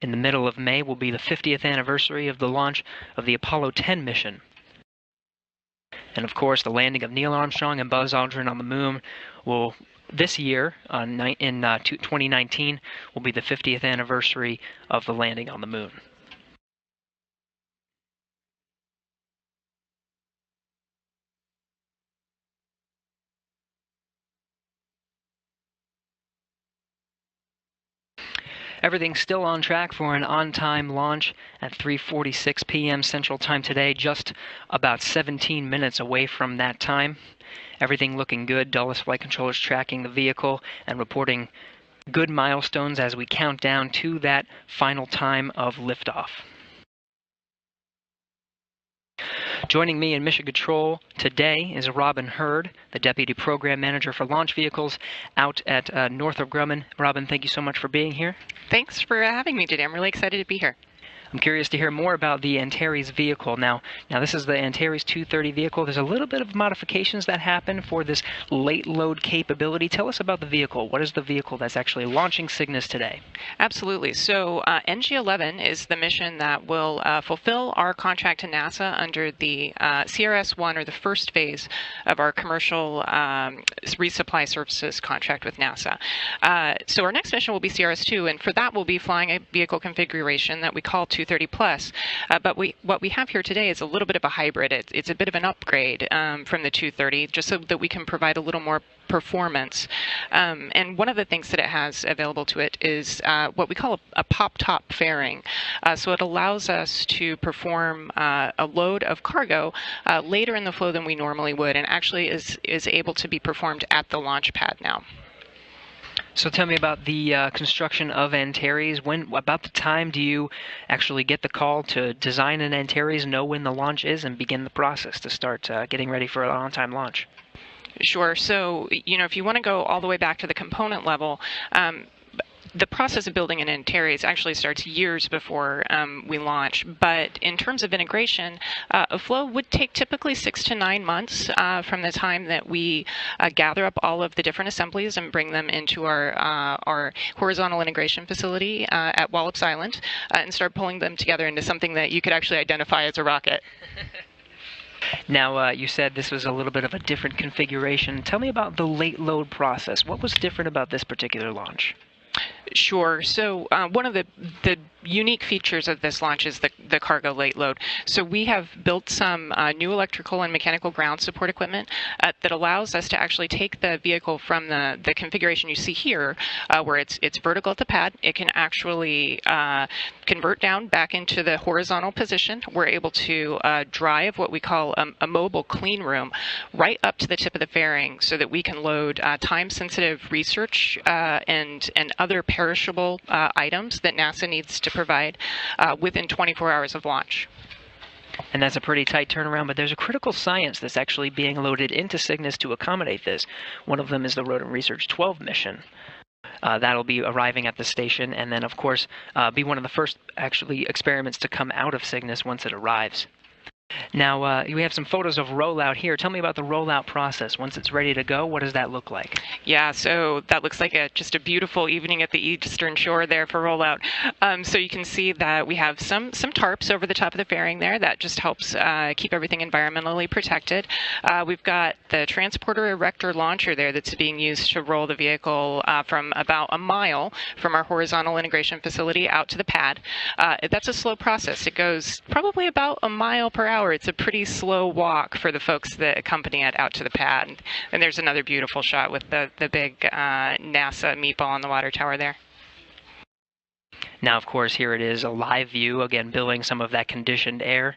In the middle of May will be the 50th anniversary of the launch of the Apollo 10 mission. And of course, the landing of Neil Armstrong and Buzz Aldrin on the moon will, this year, in 2019, will be the 50th anniversary of the landing on the moon. Everything's still on track for an on-time launch at 3:46 p.m. Central Time today, just about 17 minutes away from that time. Everything looking good. Dulles Flight Controllers tracking the vehicle and reporting good milestones as we count down to that final time of liftoff. Joining me in Mission Control today is Robin Hurd, the Deputy Program Manager for Launch Vehicles out at Northrop Grumman. Robin, thank you so much for being here. Thanks for having me today. I'm really excited to be here. I'm curious to hear more about the Antares vehicle. Now this is the Antares 230 vehicle. There's a little bit of modifications that happen for this late load capability. Tell us about the vehicle. What is the vehicle that's actually launching Cygnus today? Absolutely. So NG-11 is the mission that will fulfill our contract to NASA under the CRS-1, or the first phase of our commercial resupply services contract with NASA. So our next mission will be CRS-2, and for that we'll be flying a vehicle configuration that we call 230 plus. But what we have here today is a little bit of a hybrid. It's a bit of an upgrade from the 230, just so that we can provide a little more performance. And one of the things that it has available to it is what we call a pop-top fairing. So it allows us to perform a load of cargo later in the flow than we normally would, and actually is able to be performed at the launch pad now. So tell me about the construction of Antares. About the time do you actually get the call to design an Antares, know when the launch is, and begin the process to start getting ready for an on-time launch? Sure. So, if you want to go all the way back to the component level, the process of building an Antares actually starts years before we launch. But in terms of integration, a flow would take typically 6 to 9 months from the time that we gather up all of the different assemblies and bring them into our horizontal integration facility at Wallops Island and start pulling them together into something that you could actually identify as a rocket. Now, you said this was a little bit of a different configuration. Tell me about the late load process. What was different about this particular launch? Sure. So one of the unique features of this launch is the cargo late load. So we have built some new electrical and mechanical ground support equipment that allows us to actually take the vehicle from the configuration you see here, where it's vertical at the pad. It can actually convert down back into the horizontal position. We're able to drive what we call a mobile clean room right up to the tip of the fairing, so that we can load time-sensitive research and other perishable items that NASA needs to provide within 24 hours of launch. And that's a pretty tight turnaround, but there's a critical science that's actually being loaded into Cygnus to accommodate this. One of them is the Rodent Research 12 mission. That'll be arriving at the station, and then, of course, be one of the first actually experiments to come out of Cygnus once it arrives. Now, we have some photos of rollout here. Tell me about the rollout process. Once it's ready to go, what does that look like? Yeah, so that looks like just a beautiful evening at the eastern shore there for rollout. So you can see that we have some tarps over the top of the fairing there. That just helps keep everything environmentally protected. We've got the transporter erector launcher there that's being used to roll the vehicle from about a mile from our horizontal integration facility out to the pad. That's a slow process. It goes probably about a mile per hour. It's a pretty slow walk for the folks that accompany it out to the pad. And there's another beautiful shot with the big NASA meatball on the water tower there. Now, of course, here it is, a live view, again, billing some of that conditioned air.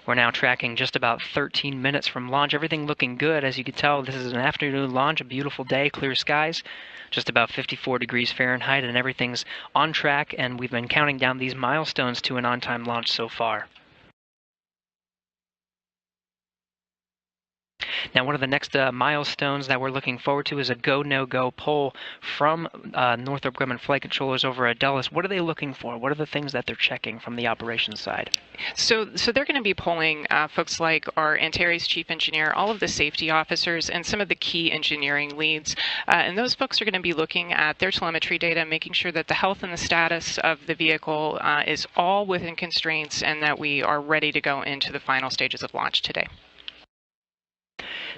We're now tracking just about 13 minutes from launch. Everything looking good. As you can tell, this is an afternoon launch, a beautiful day, clear skies, just about 54 degrees Fahrenheit, and everything's on track, and we've been counting down these milestones to an on-time launch so far. Now, one of the next milestones that we're looking forward to is a go, no-go poll from Northrop Grumman flight controllers over at Dulles. What are they looking for? What are the things that they're checking from the operations side? So they're going to be polling folks like our Antares chief engineer, all of the safety officers, and some of the key engineering leads. And those folks are going to be looking at their telemetry data, making sure that the health and the status of the vehicle is all within constraints and that we are ready to go into the final stages of launch today.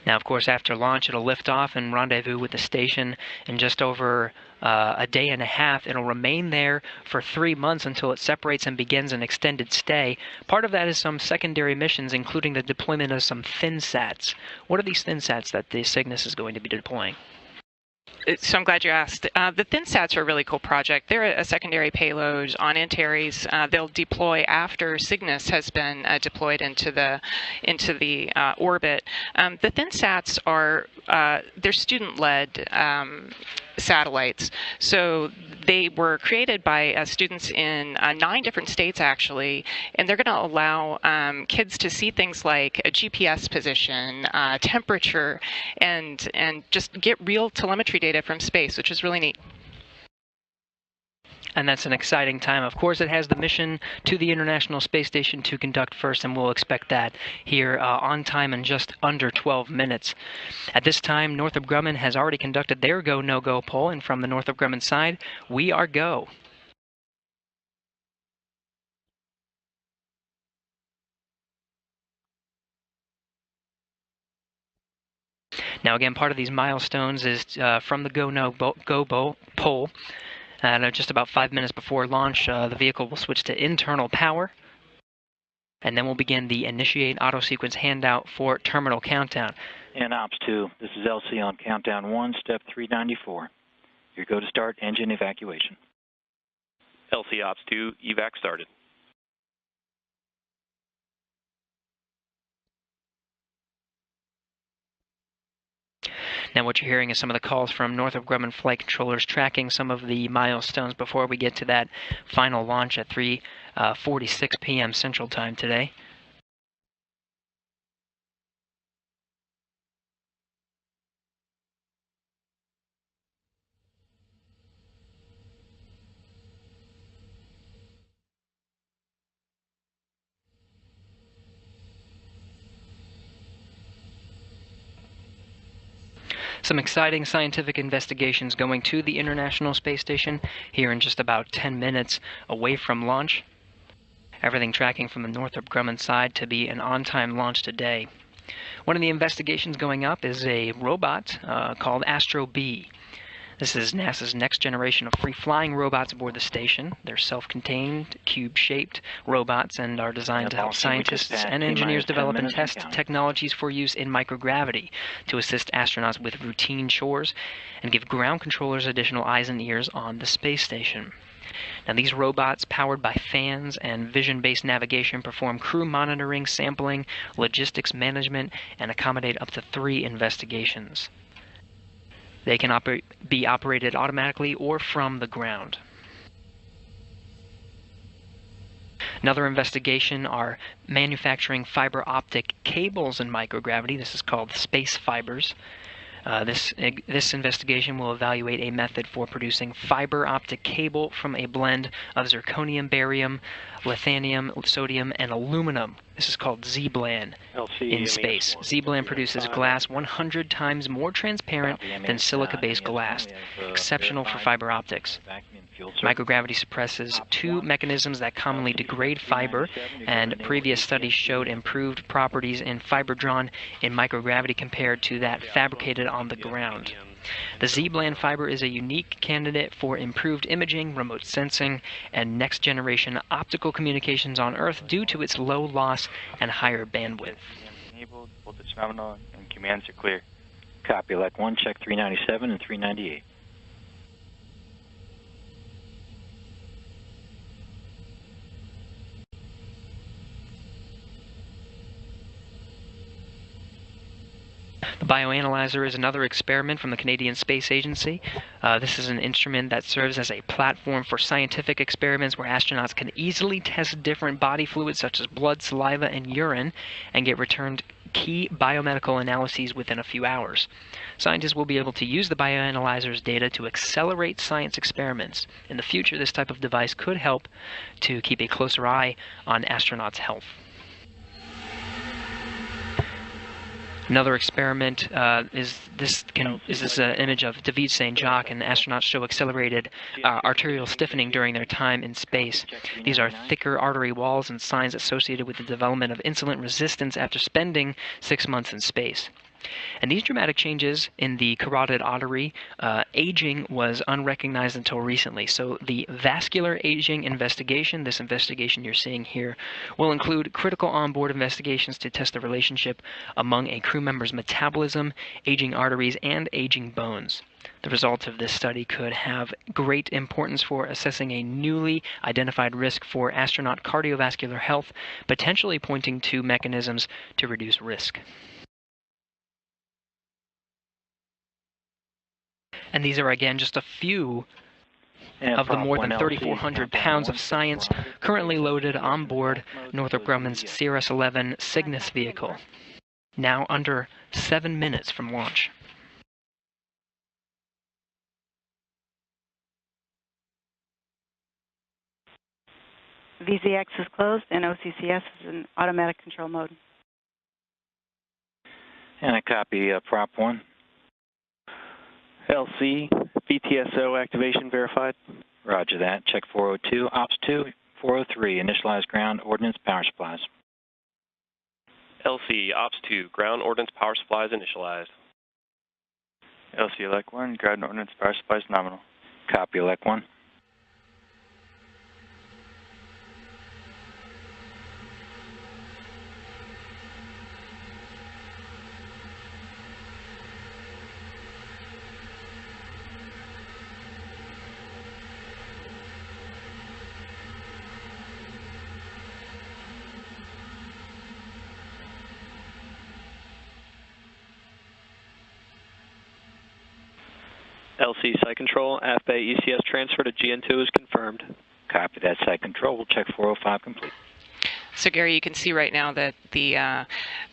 Now, of course, after launch, it'll lift off and rendezvous with the station in just over a day and a half. It'll remain there for 3 months until it separates and begins an extended stay. Part of that is some secondary missions, including the deployment of some ThinSats. What are these ThinSats that the Cygnus is going to be deploying? So I'm glad you asked. The ThinSats are a really cool project. They're a secondary payload on Antares. They'll deploy after Cygnus has been deployed into the orbit. The ThinSats are they're student-led satellites. So they were created by students in 9 different states, actually, and they're going to allow kids to see things like a GPS position, temperature, and just get real telemetry data from space, which is really neat. And that's an exciting time. Of course, it has the mission to the International Space Station to conduct first, and we'll expect that here on time in just under 12 minutes. At this time, Northrop Grumman has already conducted their go, no-go poll, and from the Northrop Grumman side, we are go. Now, again, part of these milestones is from the go, no-go poll. Just about 5 minutes before launch, the vehicle will switch to internal power, and then we'll begin the initiate auto sequence handout for terminal countdown. And Ops 2, this is LC on countdown 1, step 394. Your go to start engine evacuation. LC Ops 2, evac started. Now what you're hearing is some of the calls from Northrop Grumman flight controllers tracking some of the milestones before we get to that final launch at 3:46 p.m. Central Time today. Some exciting scientific investigations going to the International Space Station here in just about 10 minutes away from launch. Everything tracking from the Northrop Grumman side to be an on-time launch today. One of the investigations going up is a robot called Astro B. This is NASA's next generation of free-flying robots aboard the station. They're self-contained, cube-shaped robots and are designed to help scientists and engineers develop and test technologies for use in microgravity to assist astronauts with routine chores and give ground controllers additional eyes and ears on the space station. Now, these robots, powered by fans and vision-based navigation, perform crew monitoring, sampling, logistics management, and accommodate up to 3 investigations. They can be operated automatically or from the ground. Another investigation are manufacturing fiber optic cables in microgravity. This is called space fibers. This investigation will evaluate a method for producing fiber optic cable from a blend of zirconium, barium, lithium, sodium, and aluminum. This is called Z-bland in space. Z-bland produces glass 100 times more transparent than silica-based glass, exceptional for fiber optics. Microgravity suppresses 2 mechanisms that commonly degrade fiber, and previous studies showed improved properties in fiber drawn in microgravity compared to that fabricated on the ground. The Z-bland fiber is a unique candidate for improved imaging, remote sensing, and next-generation optical communications on Earth due to its low loss and higher bandwidth. Enabled, voltage nominal, and commands are clear. Copy, elect 1, check 397 and 398. The bioanalyzer is another experiment from the Canadian Space Agency. This is an instrument that serves as a platform for scientific experiments where astronauts can easily test different body fluids such as blood, saliva, and urine and get returned key biomedical analyses within a few hours. Scientists will be able to use the bioanalyzer's data to accelerate science experiments. In the future, this type of device could help to keep a closer eye on astronauts' health. Another experiment is this image of David St. Jacques, and astronauts show accelerated arterial stiffening during their time in space. These are thicker artery walls and signs associated with the development of insulin resistance after spending 6 months in space. And these dramatic changes in the carotid artery, aging was unrecognized until recently. So the vascular aging investigation, this investigation you're seeing here, will include critical onboard investigations to test the relationship among a crew member's metabolism, aging arteries, and aging bones. The results of this study could have great importance for assessing a newly identified risk for astronaut cardiovascular health, potentially pointing to mechanisms to reduce risk. And these are, again, just a few of the more than 3,400 pounds of science currently loaded on board Northrop Grumman's CRS-11 Cygnus vehicle, now under 7 minutes from launch. VZX is closed and OCCS is in automatic control mode. And a copy Prop 1. LC, VTSO activation verified. Roger that. Check 402. Ops 2, 403. Initialize ground ordnance power supplies. LC, Ops 2, ground ordnance power supplies initialized. LC, Elec 1, ground ordnance power supplies nominal. Copy, Elec 1. LC site control, AF Bay ECS transfer to GN2 is confirmed. Copy that, site control. We'll check 405 complete. So Gary, you can see right now that the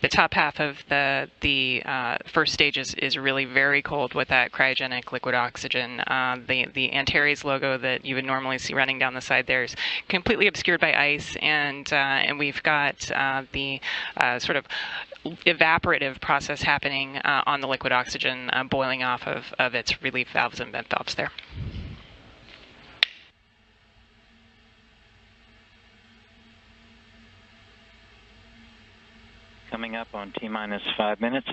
top half of the first stage is really very cold with that cryogenic liquid oxygen. The Antares logo that you would normally see running down the side there is completely obscured by ice, and we've got the sort of evaporative process happening on the liquid oxygen boiling off of its relief valves and vent valves there. Coming up on T-minus 5 minutes.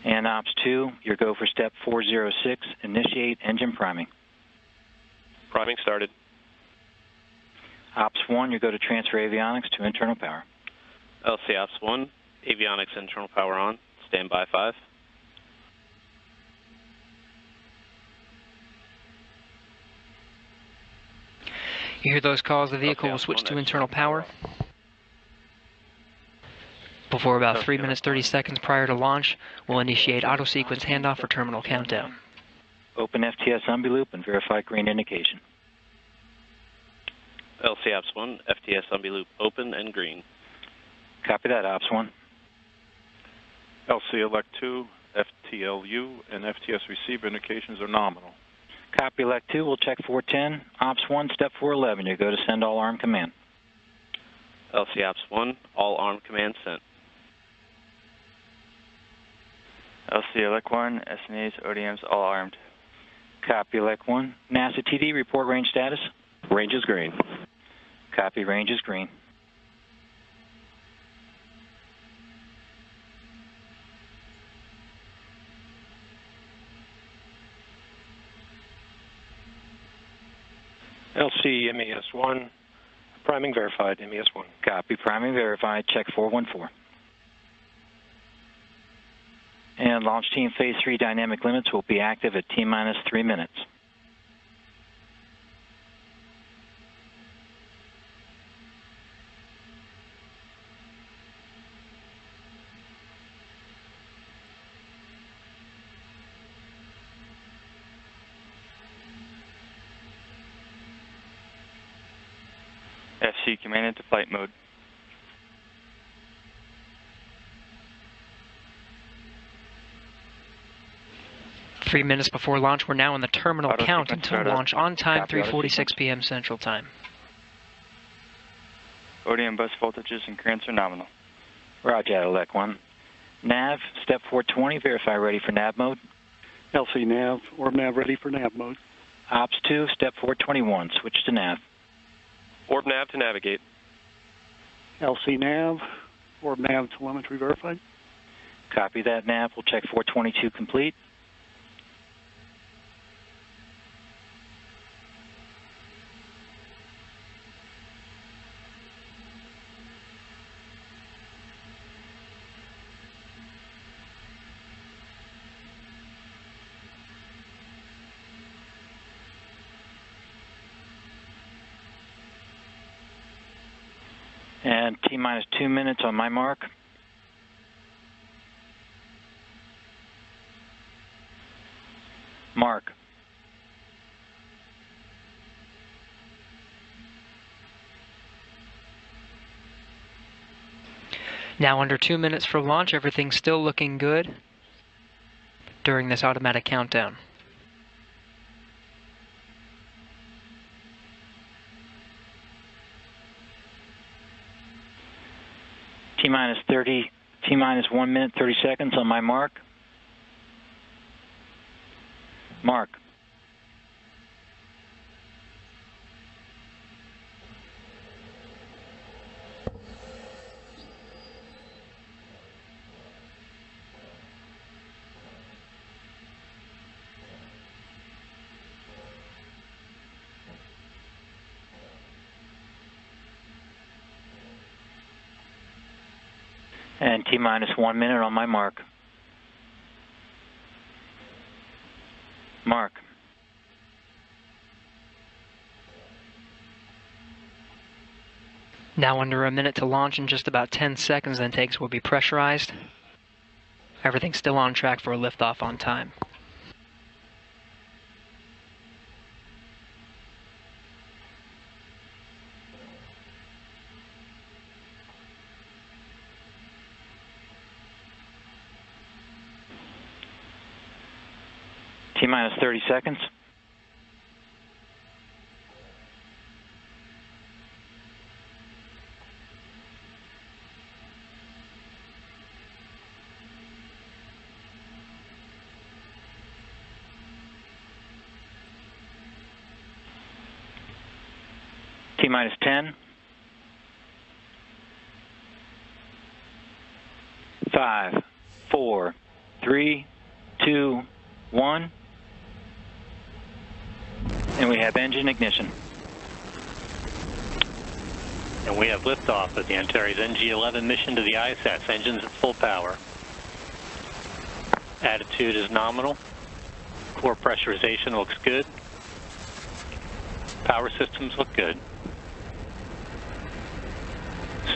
And Ops 2, your go for step 406, initiate engine priming. Priming started. Ops 1, you go to transfer avionics to internal power. LC Ops 1, avionics internal power on, standby 5. You hear those calls, the vehicle will switch to internal power. Before about 3 minutes 30 seconds prior to launch, we'll initiate auto sequence handoff for terminal countdown. Open FTS umbiloop and verify green indication. LC Ops 1, FTS umbiloop open and green. Copy that, Ops 1. LC Elec 2, FTLU, and FTS receiver indications are nominal. Copy Elec 2, we'll check 410. Ops 1, step 411, you go to send all arm command. LC Ops 1, all arm command sent. LC Elec 1, SNAs, ODMs, all armed. Copy Elec 1. NASA TD, report range status. Range is green. Copy, range is green. LC MES1, priming verified, MES1. Copy, priming verified, check 414. And launch team phase 3 dynamic limits will be active at T-minus 3 minutes. LC command into flight mode. Three minutes before launch, we're now in the terminal Auto count sequence until startup. launch on time, Copy, auto 3:46 sequence. p.m. Central Time. ODM bus voltages and currents are nominal. Roger, Elec 1. Nav, step 420, verify ready for nav mode. LC nav, orb nav ready for nav mode. Ops 2, step 421, switch to nav. Orb nav to navigate. LC nav, orb nav telemetry verified. Copy that, nav. We'll check 422 complete. And T-minus 2 minutes on my mark. Mark. Now under 2 minutes for launch, everything's still looking good during this automatic countdown. T-minus 30, T-minus 1 minute, 30 seconds on my mark. Mark. And T-minus 1 minute on my mark. Mark. Now under a minute to launch, in just about 10 seconds, the intakes will be pressurized. Everything's still on track for a liftoff on time. T-minus 30 seconds. T-minus 10. 5, 4, 3, 2, 1. And we have engine ignition. And we have liftoff of the Antares NG-11 mission to the ISS. Engines at full power. Attitude is nominal. Core pressurization looks good. Power systems look good.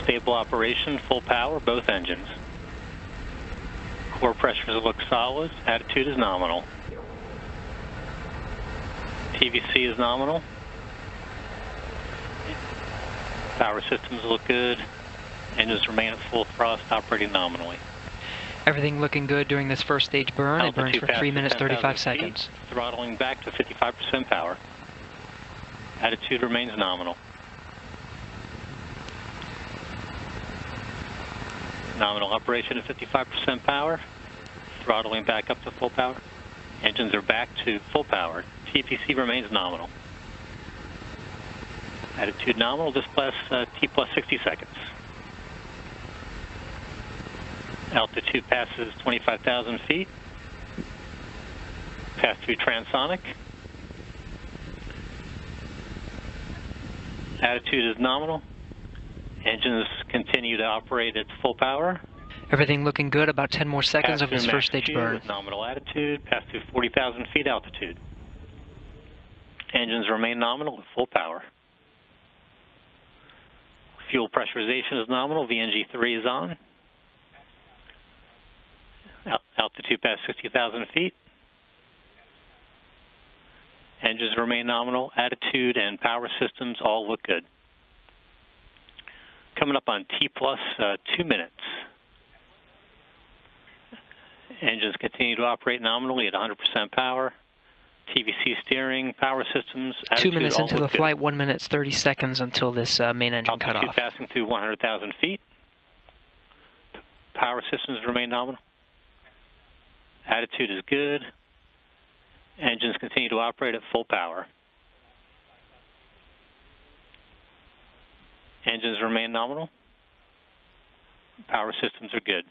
Stable operation, full power, both engines. Core pressures look solid. Attitude is nominal. TVC is nominal. Power systems look good. Engines remain at full thrust, operating nominally. Everything looking good during this first stage burn. It burns for 3 minutes, 35 seconds. Throttling back to 55% power. Attitude remains nominal. Nominal operation at 55% power. Throttling back up to full power. Engines are back to full power. TPC remains nominal. Attitude nominal, this class T plus 60 seconds. Altitude passes 25,000 feet. Pass through transonic. Attitude is nominal. Engines continue to operate at full power. Everything looking good, about 10 more seconds of this first stage burn. With nominal attitude, pass through 40,000 feet altitude. Engines remain nominal at full power. Fuel pressurization is nominal, VNG3 is on. Altitude past 60,000 feet. Engines remain nominal, attitude and power systems all look good. Coming up on T plus 2 minutes. Engines continue to operate nominally at 100% power. TVC steering, power systems, 2 minutes into the flight, 1 minute 30 seconds until this main engine cut off. Passing through 100,000 feet. Power systems remain nominal. Attitude is good. Engines continue to operate at full power. Engines remain nominal. Power systems are good.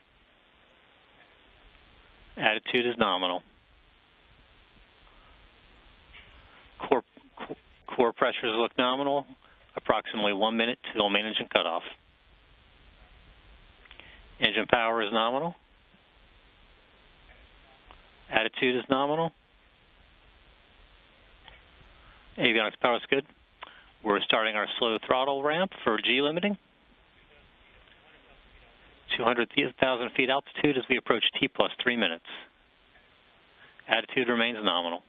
Attitude is nominal. Core pressures look nominal. Approximately 1 minute till main engine cutoff. Engine power is nominal. Attitude is nominal. Avionics power is good. We're starting our slow throttle ramp for G limiting. 200,000 feet altitude as we approach T plus 3 minutes. Attitude remains nominal.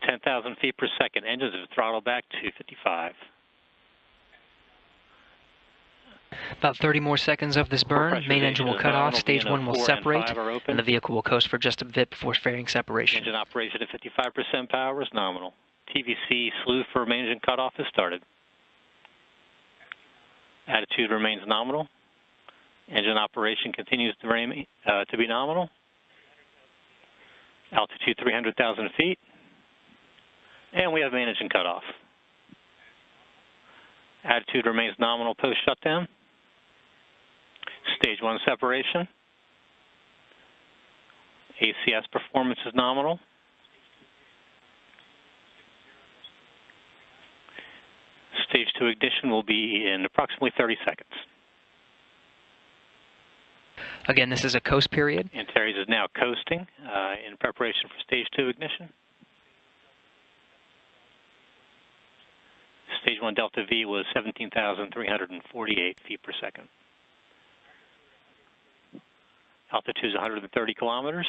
10,000 feet per second. Engines are throttled back to 55. About 30 more seconds of this burn. Main engine will cut off. Stage 1 will separate, and the vehicle will coast for just a bit before fairing separation. Engine operation at 55% power is nominal. TVC slew for main engine cutoff has started. Attitude remains nominal. Engine operation continues to be nominal. Altitude 300,000 feet. And we have main engine cutoff. Attitude remains nominal post-shutdown. Stage 1 separation. ACS performance is nominal. Stage 2 ignition will be in approximately 30 seconds. Again, this is a coast period. Antares is now coasting in preparation for Stage 2 ignition. Stage 1 delta V was 17,348 feet per second. Altitude is 130 kilometers.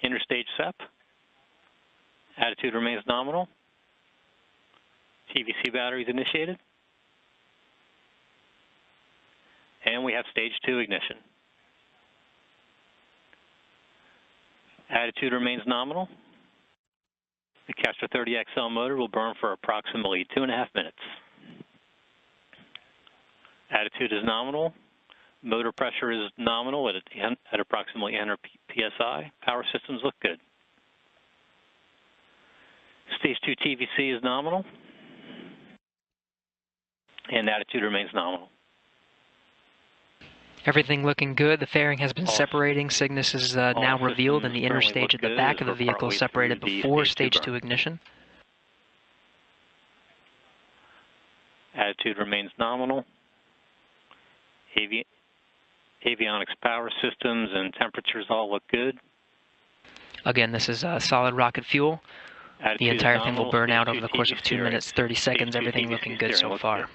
Interstage SEP. Attitude remains nominal. TVC batteries initiated. And we have Stage 2 ignition. Attitude remains nominal. The Castor 30 XL motor will burn for approximately 2.5 minutes. Attitude is nominal. Motor pressure is nominal at approximately 100 psi. Power systems look good. Stage 2 TVC is nominal. And attitude remains nominal. Everything looking good. The fairing has been separating. Cygnus is now revealed, and the inner stage at the back of the vehicle is separated before Stage 2 ignition. Attitude remains nominal. Avionics power systems and temperatures all look good. Again, this is solid rocket fuel. The entire thing will burn out over the course of 2 minutes, 30 seconds. Everything looking good so far.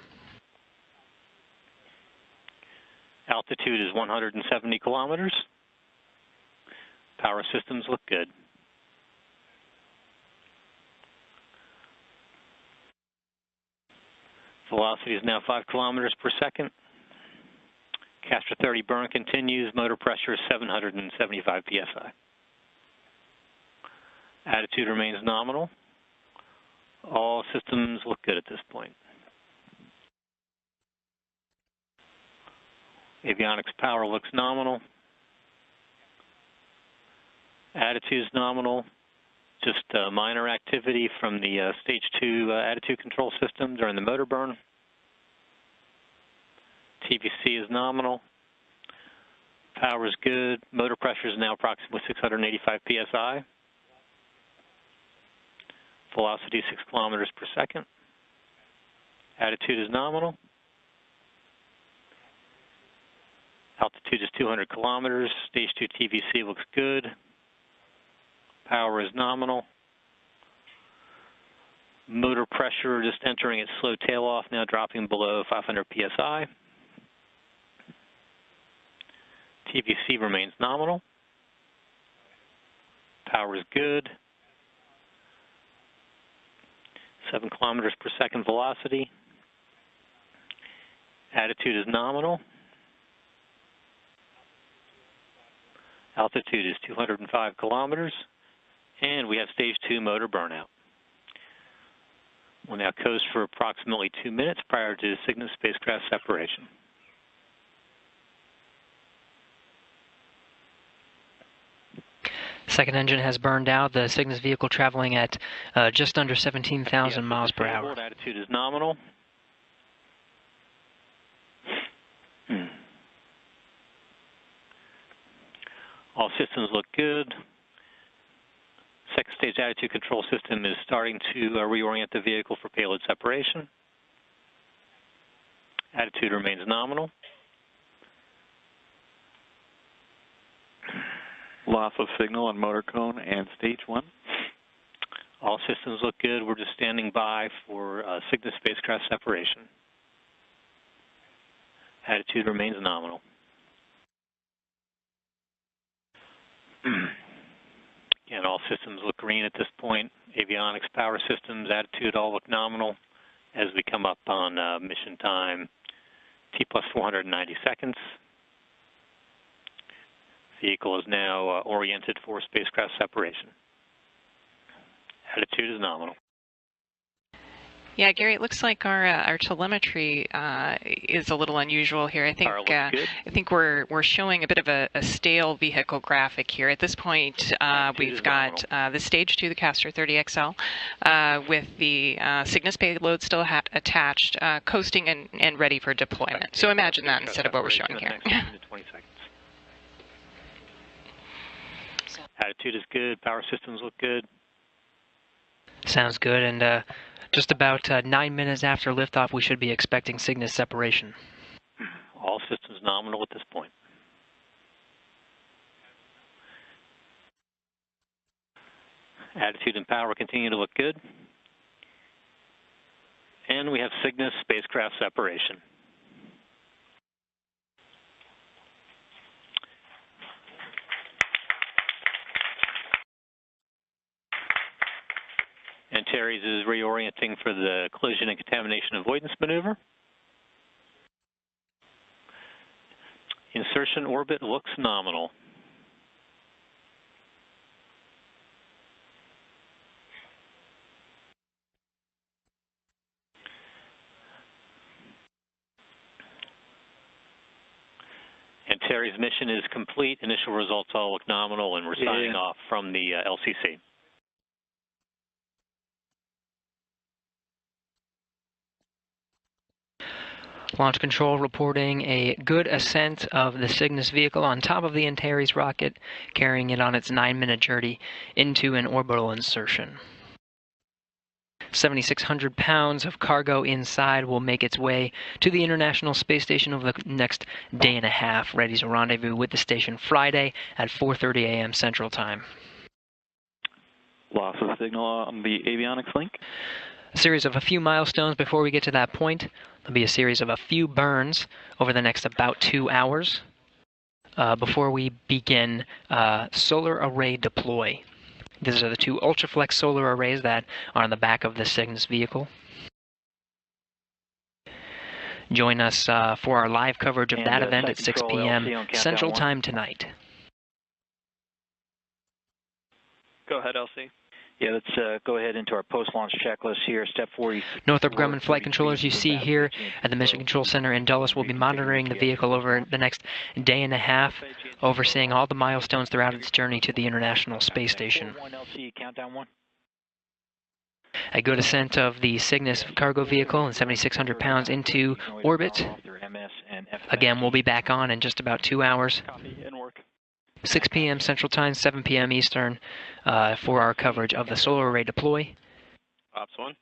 Altitude is 170 kilometers. Power systems look good. Velocity is now 5 kilometers per second. Castor 30 burn continues. Motor pressure is 775 psi. Attitude remains nominal. All systems look good at this point. Avionics power looks nominal. Attitude is nominal. Just minor activity from the Stage 2 attitude control system during the motor burn. TVC is nominal. Power is good. Motor pressure is now approximately 685 psi. Velocity 6 kilometers per second. Attitude is nominal. Altitude is 200 kilometers. Stage 2 TVC looks good. Power is nominal. Motor pressure just entering its slow tail off, now dropping below 500 psi. TVC remains nominal. Power is good. 7 kilometers per second velocity. Attitude is nominal. Altitude is 205 kilometers. And we have stage 2 motor burnout. We'll now coast for approximately 2 minutes prior to Cygnus spacecraft separation. Second engine has burned out. The Cygnus vehicle traveling at just under 17,000 miles per hour. Attitude is nominal. All systems look good. Second stage attitude control system is starting to reorient the vehicle for payload separation. Attitude remains nominal. Loss of signal on motor cone and stage 1. All systems look good. We're just standing by for Cygnus spacecraft separation. Attitude remains nominal. Again, all systems look green at this point. Avionics, power systems, attitude all look nominal as we come up on mission time T plus 490 seconds. Vehicle is now oriented for spacecraft separation. Attitude is nominal. Yeah, Gary, it looks like our telemetry is a little unusual here. I think we're showing a bit of a stale vehicle graphic here. At this point, we've got the stage 2, the Castor 30XL, with the Cygnus payload still attached, coasting and ready for deployment. So imagine that instead of what we're showing here. Attitude is good. Power systems look good. Sounds good. And just about 9 minutes after liftoff, we should be expecting Cygnus separation. All systems nominal at this point. Attitude and power continue to look good. And we have Cygnus spacecraft separation. Antares is reorienting for the collision and contamination avoidance maneuver. Insertion orbit looks nominal. Antares mission is complete. Initial results all look nominal, and we're signing off from the LCC. Launch Control reporting a good ascent of the Cygnus vehicle on top of the Antares rocket, carrying it on its 9-minute journey into an orbital insertion. 7,600 pounds of cargo inside will make its way to the International Space Station over the next day and a half, ready to rendezvous with the station Friday at 4:30 a.m. Central Time. Loss of signal on the avionics link. A series of a few milestones before we get to that point. There'll be a series of a few burns over the next about 2 hours before we begin solar array deploy. These are the 2 Ultraflex solar arrays that are on the back of the Cygnus vehicle. Join us for our live coverage of that event at 6 p.m. Central Time tonight. Go ahead, LC. Yeah, let's go ahead into our post-launch checklist here. Step 4. Northrop Grumman flight controllers you see here at the Mission Control Center in Dulles will be monitoring the vehicle over the next day and a half, overseeing all the milestones throughout its journey to the International Space Station. A good ascent of the Cygnus cargo vehicle and 7,600 pounds into orbit. Again, we'll be back on in just about 2 hours. 6 p.m. Central Time, 7 p.m. Eastern, for our coverage of the solar array deploy. Ops 1.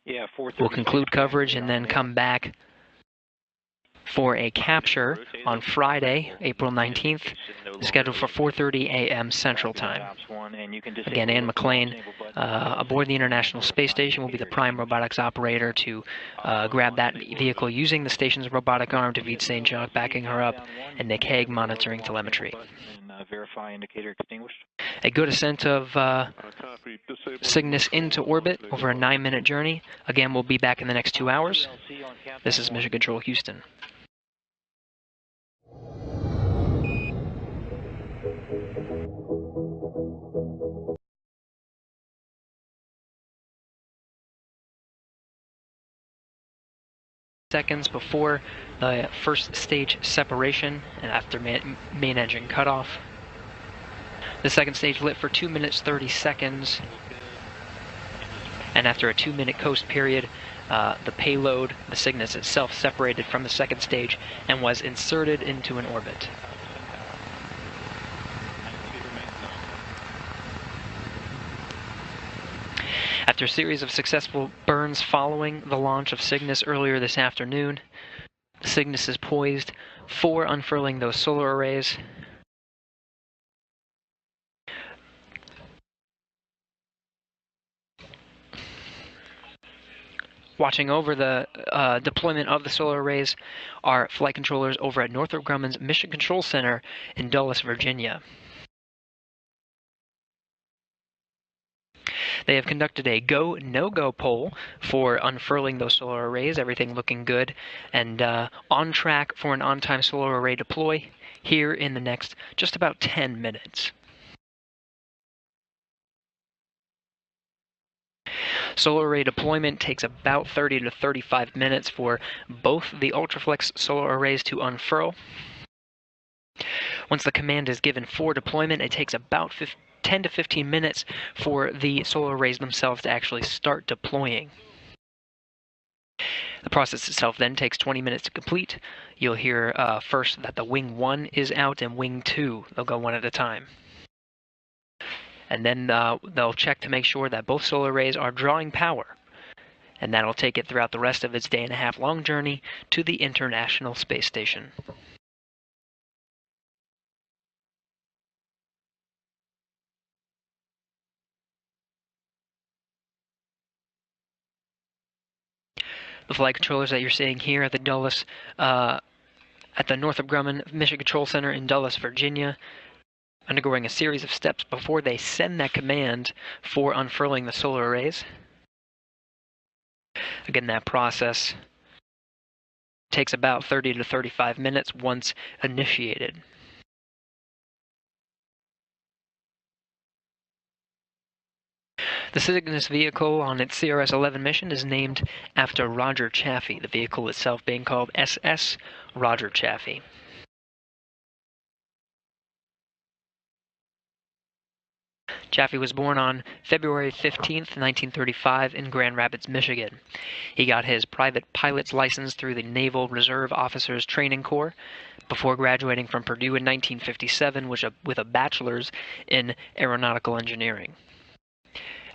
Yeah, we'll conclude coverage and then come back for a capture on Friday, April 19th, scheduled for 4:30 a.m. Central Time. Again, Ann McLean aboard the International Space Station will be the prime robotics operator to grab that vehicle using the station's robotic arm, David St. Jacques backing her up, and Nick Hague monitoring telemetry. Verify indicator extinguished. A good ascent of Cygnus into orbit over a 9-minute journey. Again, we'll be back in the next 2 hours. This is Mission Control Houston. Seconds before the first stage separation and after main engine cutoff. The second stage lit for 2 minutes 30 seconds, and after a 2-minute coast period, the payload, the Cygnus itself, separated from the second stage and was inserted into an orbit. After a series of successful burns following the launch of Cygnus earlier this afternoon, the Cygnus is poised for unfurling those solar arrays. Watching over the deployment of the solar arrays are flight controllers over at Northrop Grumman's Mission Control Center in Dulles, Virginia. They have conducted a go, no-go poll for unfurling those solar arrays, everything looking good, and on track for an on-time solar array deploy here in the next just about 10 minutes. Solar array deployment takes about 30 to 35 minutes for both the Ultraflex solar arrays to unfurl. Once the command is given for deployment, it takes about 10 to 15 minutes for the solar arrays themselves to actually start deploying. The process itself then takes 20 minutes to complete. You'll hear first that the Wing 1 is out and Wing 2. They'll go one at a time. And then they'll check to make sure that both solar arrays are drawing power. And that'll take it throughout the rest of its day-and-a-half long journey to the International Space Station. The flight controllers that you're seeing here at the Dulles, at the Northrop Grumman Mission Control Center in Dulles, Virginia, undergoing a series of steps before they send that command for unfurling the solar arrays. Again, that process takes about 30 to 35 minutes once initiated. The Cygnus vehicle on its CRS-11 mission is named after Roger Chaffee, the vehicle itself being called SS Roger Chaffee. Chaffee was born on February 15, 1935 in Grand Rapids, Michigan. He got his private pilot's license through the Naval Reserve Officers Training Corps before graduating from Purdue in 1957 with a bachelor's in aeronautical engineering.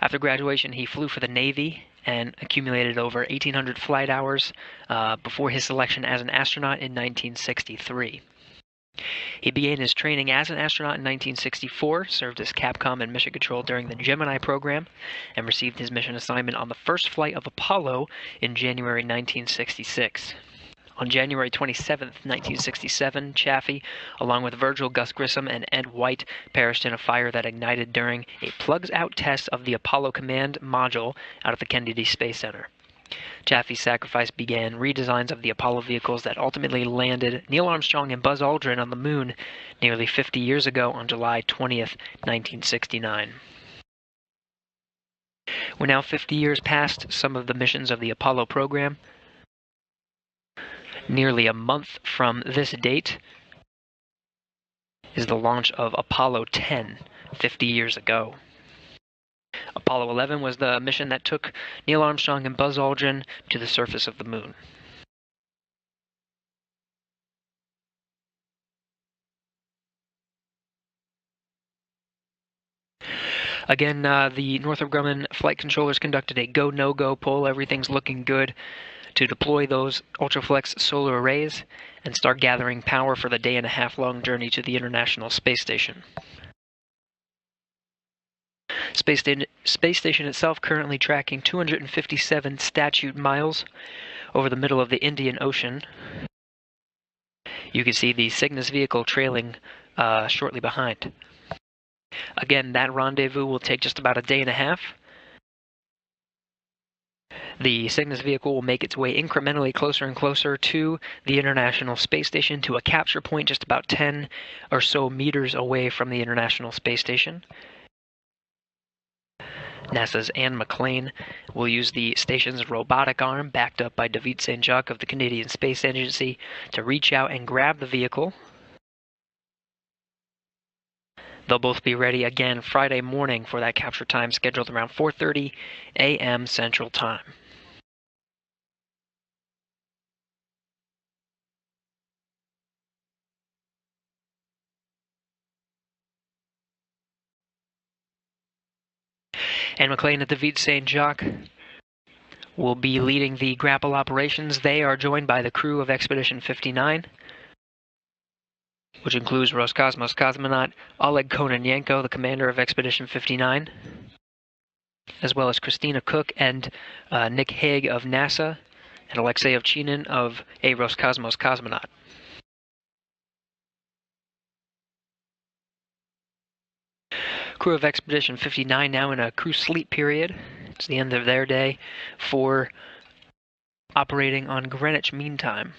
After graduation, he flew for the Navy and accumulated over 1,800 flight hours before his selection as an astronaut in 1963. He began his training as an astronaut in 1964, served as Capcom and Mission Control during the Gemini program, and received his mission assignment on the first flight of Apollo in January 1966. On January 27, 1967, Chaffee, along with Virgil Gus Grissom and Ed White, perished in a fire that ignited during a plugs-out test of the Apollo Command Module out at the Kennedy Space Center. Chaffee's sacrifice began redesigns of the Apollo vehicles that ultimately landed Neil Armstrong and Buzz Aldrin on the Moon nearly 50 years ago on July 20th, 1969. We're now 50 years past some of the missions of the Apollo program. Nearly a month from this date is the launch of Apollo 10, 50 years ago. Apollo 11 was the mission that took Neil Armstrong and Buzz Aldrin to the surface of the Moon. Again, the Northrop Grumman flight controllers conducted a go, no-go poll. Everything's looking good to deploy those Ultraflex solar arrays and start gathering power for the day-and-a-half long journey to the International Space Station. Space Station itself currently tracking 257 statute miles over the middle of the Indian Ocean. You can see the Cygnus vehicle trailing shortly behind. Again, that rendezvous will take just about a day and a half. The Cygnus vehicle will make its way incrementally closer and closer to the International Space Station, to a capture point just about 10 or so meters away from the International Space Station. NASA's Anne McClain will use the station's robotic arm, backed up by David Saint-Jacques of the Canadian Space Agency, to reach out and grab the vehicle. They'll both be ready again Friday morning for that capture time, scheduled around 4:30 a.m. Central Time. Anne McClain at David Saint-Jacques will be leading the grapple operations. They are joined by the crew of Expedition 59, which includes Roscosmos cosmonaut Oleg Kononenko, the commander of Expedition 59, as well as Christina Cook and Nick Hague of NASA, and Alexei Ovchinin of a Roscosmos cosmonaut. Crew of Expedition 59 now in a crew sleep period. It's the end of their day for operating on Greenwich Mean Time.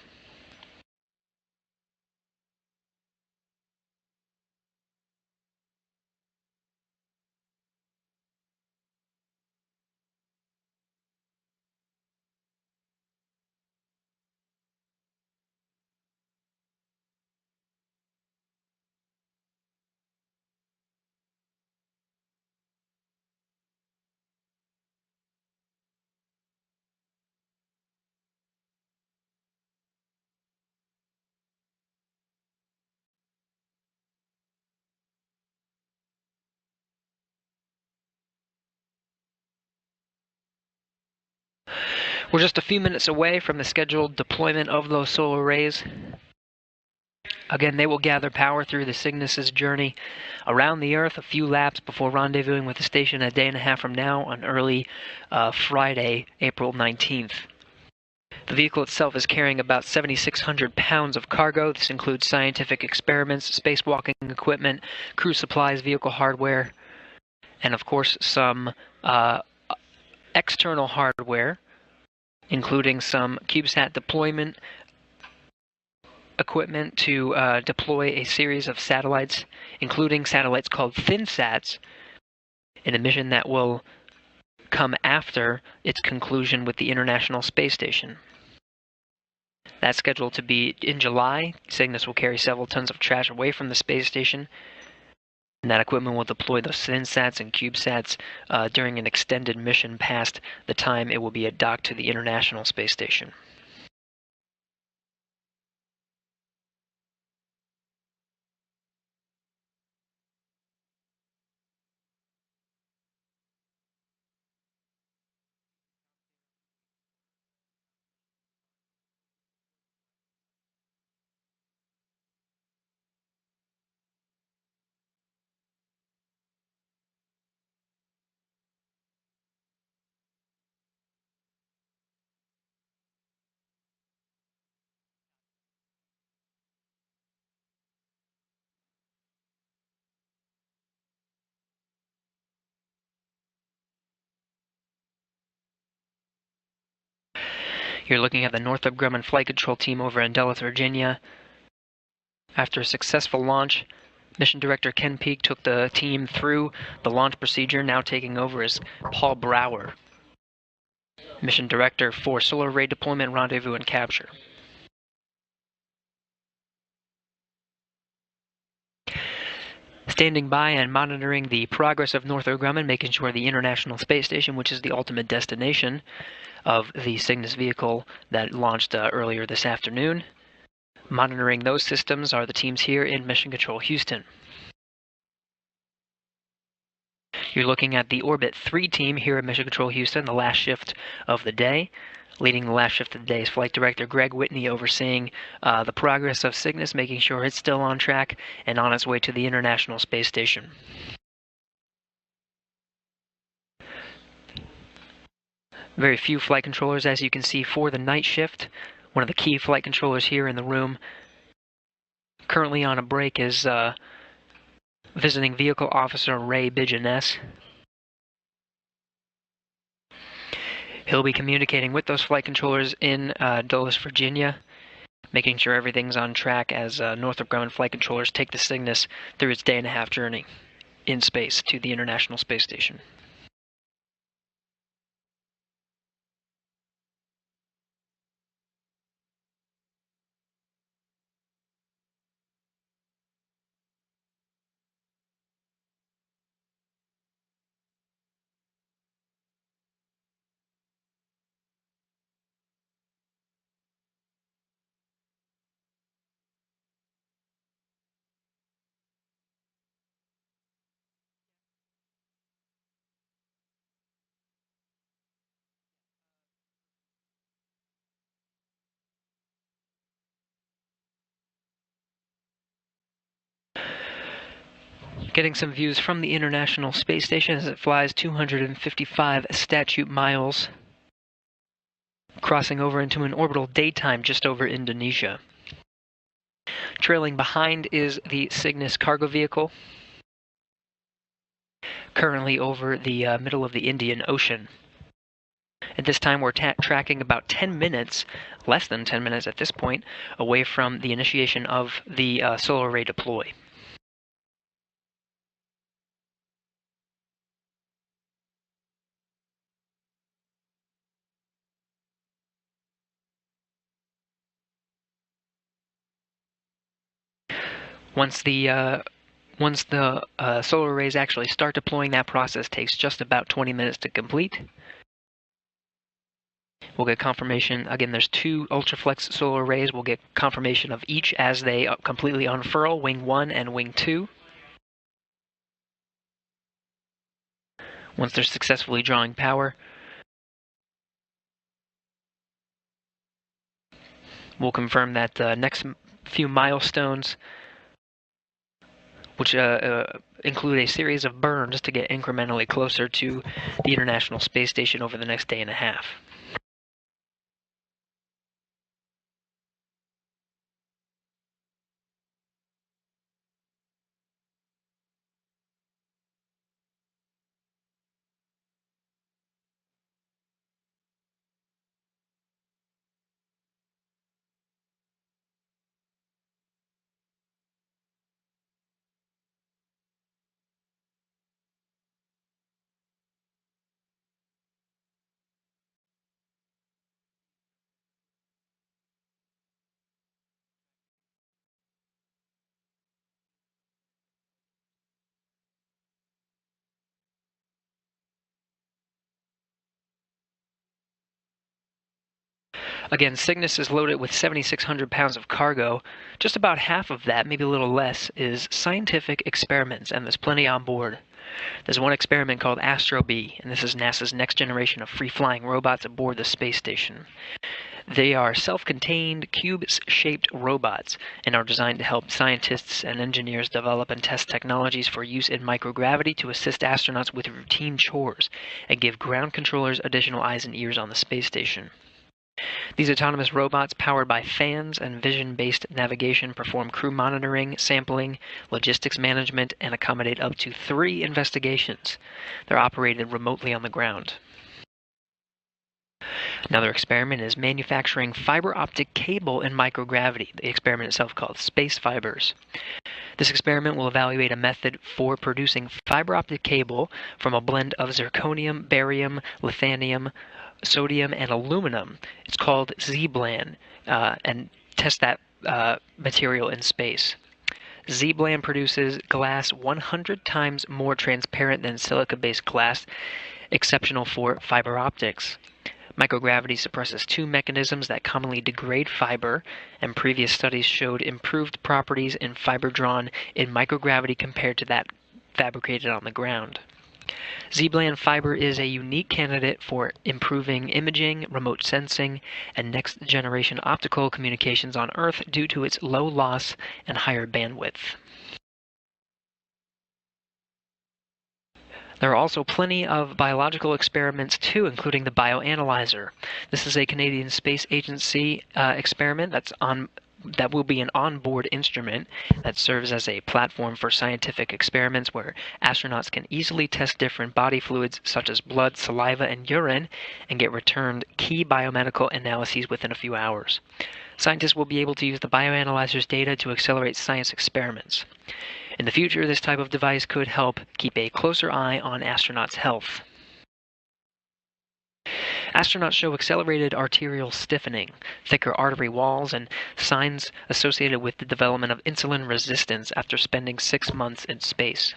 We're just a few minutes away from the scheduled deployment of those solar arrays. Again, they will gather power through the Cygnus's journey around the Earth a few laps before rendezvousing with the station a day and a half from now on early Friday, April 19th. The vehicle itself is carrying about 7,600 pounds of cargo. This includes scientific experiments, spacewalking equipment, crew supplies, vehicle hardware, and of course some external hardware, including some CubeSat deployment equipment to deploy a series of satellites, including satellites called ThinSats, in a mission that will come after its conclusion with the International Space Station. That's scheduled to be in July. Cygnus will carry several tons of trash away from the space station, and that equipment will deploy those ThinSats and CubeSats during an extended mission past the time it will be docked to the International Space Station. You're looking at the Northrop Grumman flight control team over in Dulles, Virginia. After a successful launch, Mission Director Ken Peake took the team through the launch procedure. Now taking over is Paul Brower, Mission Director for Solar Array Deployment, Rendezvous, and Capture. Standing by and monitoring the progress of Northrop Grumman, making sure the International Space Station, which is the ultimate destination of the Cygnus vehicle that launched earlier this afternoon. Monitoring those systems are the teams here in Mission Control Houston. You're looking at the Orbit 3 team here at Mission Control Houston, the last shift of the day. Leading the last shift of the day is Flight Director Greg Whitney, overseeing the progress of Cygnus, making sure it's still on track and on its way to the International Space Station. Very few flight controllers, as you can see, for the night shift. One of the key flight controllers here in the room, currently on a break, is Visiting Vehicle Officer Ray Bigenes. He'll be communicating with those flight controllers in Dulles, Virginia, making sure everything's on track as Northrop Grumman flight controllers take the Cygnus through its day-and-a-half journey in space to the International Space Station. Getting some views from the International Space Station as it flies 255 statute miles, crossing over into an orbital daytime just over Indonesia. Trailing behind is the Cygnus cargo vehicle, currently over the middle of the Indian Ocean. At this time, we're tracking about 10 minutes, less than 10 minutes at this point, away from the initiation of the solar array deploy. Once the solar arrays actually start deploying, that process takes just about 20 minutes to complete. We'll get confirmation. Again, there's 2 Ultraflex solar arrays. We'll get confirmation of each as they completely unfurl, Wing 1 and Wing 2. Once they're successfully drawing power, we'll confirm that the next few milestones, which include a series of burns to get incrementally closer to the International Space Station over the next day and a half. Again, Cygnus is loaded with 7,600 pounds of cargo. Just about half of that, maybe a little less, is scientific experiments, and there's plenty on board. There's one experiment called Astro-B, and this is NASA's next generation of free-flying robots aboard the space station. They are self-contained, cube-shaped robots and are designed to help scientists and engineers develop and test technologies for use in microgravity to assist astronauts with routine chores and give ground controllers additional eyes and ears on the space station. These autonomous robots, powered by fans and vision-based navigation, perform crew monitoring, sampling, logistics management, and accommodate up to 3 investigations. They're operated remotely on the ground. Another experiment is manufacturing fiber optic cable in microgravity, the experiment itself called Space Fibers. This experiment will evaluate a method for producing fiber optic cable from a blend of zirconium, barium, lithium, sodium, and aluminum. It's called Z-bland, and test that material in space. Z-bland produces glass 100 times more transparent than silica-based glass, exceptional for fiber optics. Microgravity suppresses 2 mechanisms that commonly degrade fiber, and previous studies showed improved properties in fiber drawn in microgravity compared to that fabricated on the ground. Z-bland fiber is a unique candidate for improving imaging, remote sensing, and next-generation optical communications on Earth due to its low loss and higher bandwidth. There are also plenty of biological experiments too, including the bioanalyzer. This is a Canadian Space Agency experiment that's on that will be an onboard instrument that serves as a platform for scientific experiments where astronauts can easily test different body fluids such as blood, saliva, and urine and get returned key biomedical analyses within a few hours. Scientists will be able to use the bioanalyzer's data to accelerate science experiments. In the future, this type of device could help keep a closer eye on astronauts' health. Astronauts show accelerated arterial stiffening, thicker artery walls, and signs associated with the development of insulin resistance after spending 6 months in space.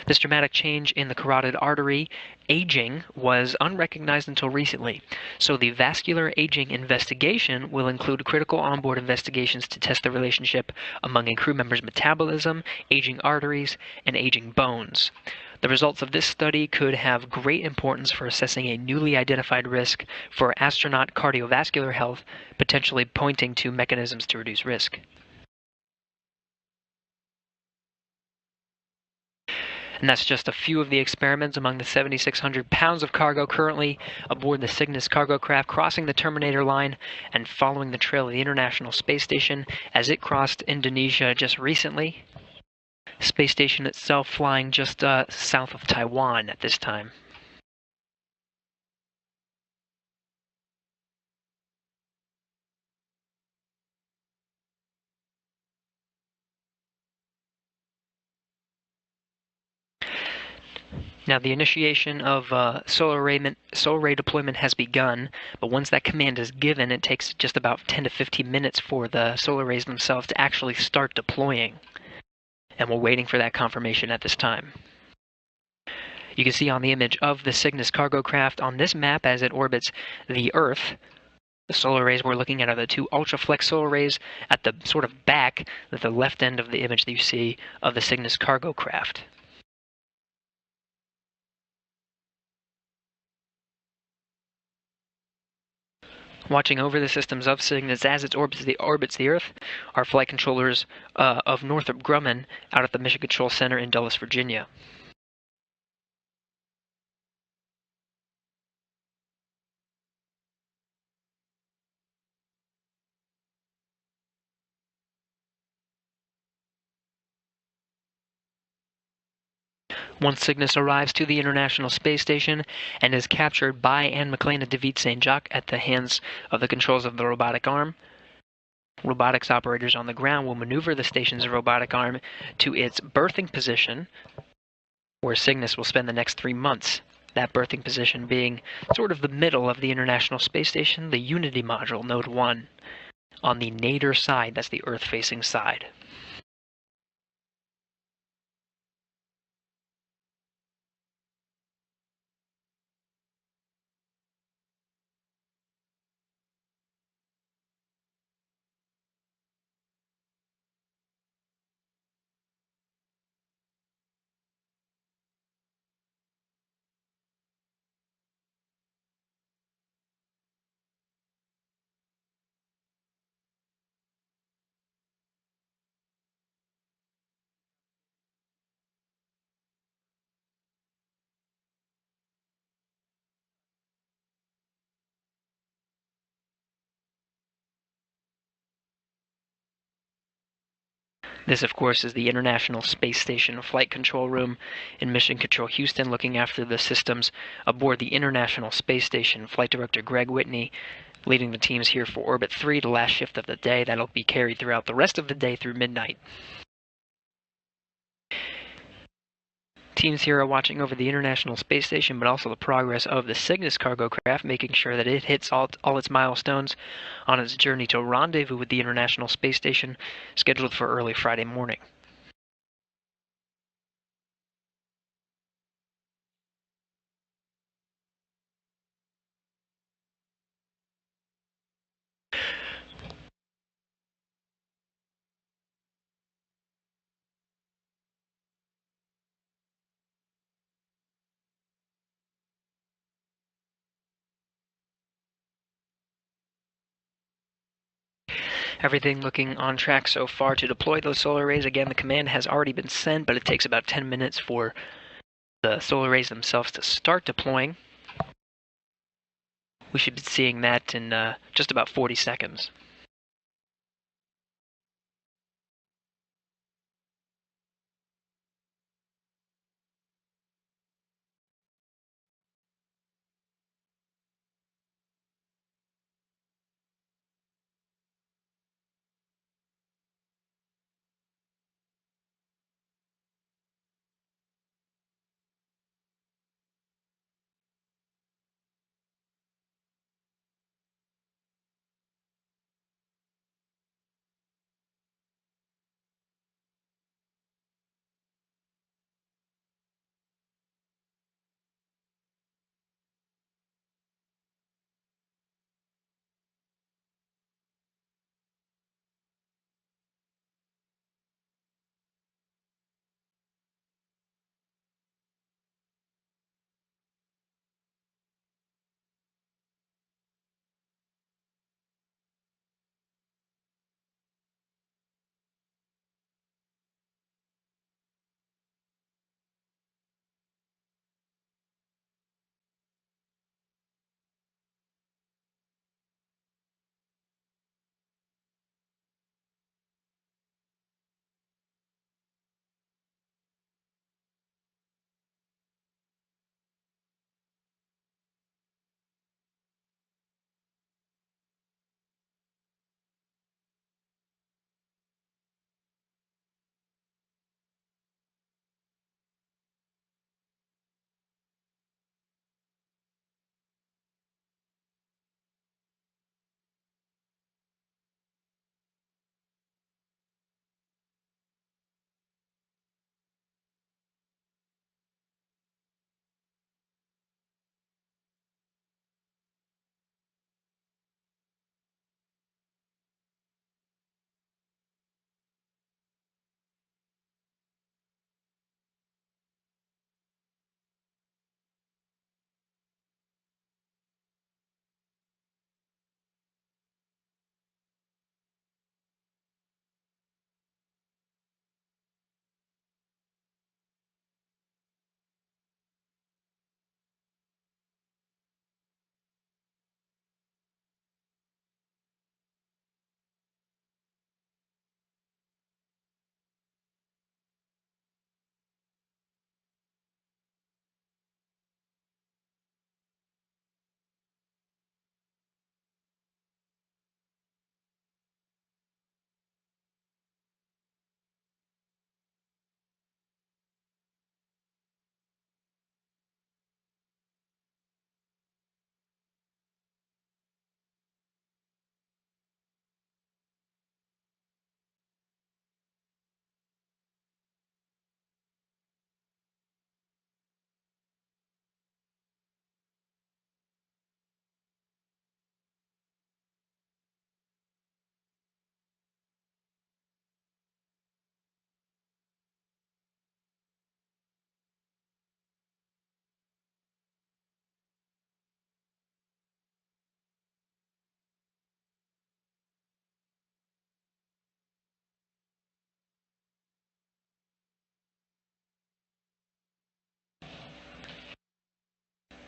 This dramatic change in the carotid artery aging was unrecognized until recently, so the vascular aging investigation will include critical onboard investigations to test the relationship among a crew member's metabolism, aging arteries, and aging bones. The results of this study could have great importance for assessing a newly identified risk for astronaut cardiovascular health, potentially pointing to mechanisms to reduce risk. And that's just a few of the experiments among the 7,600 pounds of cargo currently aboard the Cygnus cargo craft, crossing the Terminator line and following the trail of the International Space Station as it crossed Indonesia just recently. Space station itself flying just south of Taiwan at this time. Now, the initiation of solar ray deployment has begun, but once that command is given, it takes just about 10 to 15 minutes for the solar rays themselves to actually start deploying. And we're waiting for that confirmation at this time. You can see on the image of the Cygnus cargo craft on this map as it orbits the Earth, the solar rays we're looking at are the two ultraflex solar rays at the sort of back, at the left end of the image that you see of the Cygnus cargo craft. Watching over the systems of Cygnus as it orbits the Earth are flight controllers of Northrop Grumman out at the Mission Control Center in Dulles, Virginia. Once Cygnus arrives to the International Space Station and is captured by Anne McClain and David St. Jacques at the hands of the controls of the robotic arm, robotics operators on the ground will maneuver the station's robotic arm to its berthing position, where Cygnus will spend the next 3 months. That berthing position being sort of the middle of the International Space Station, the Unity module, Node 1, on the nadir side, that's the Earth-facing side. This, of course, is the International Space Station Flight Control Room in Mission Control Houston, looking after the systems aboard the International Space Station. Flight Director Greg Whitney leading the teams here for Orbit 3, the last shift of the day. That'll be carried throughout the rest of the day through midnight. Teams here are watching over the International Space Station, but also the progress of the Cygnus cargo craft, making sure that it hits all its milestones on its journey to rendezvous with the International Space Station, scheduled for early Friday morning. Everything looking on track so far to deploy those solar rays. Again, the command has already been sent, but it takes about 10 minutes for the solar rays themselves to start deploying. We should be seeing that in just about 40 seconds.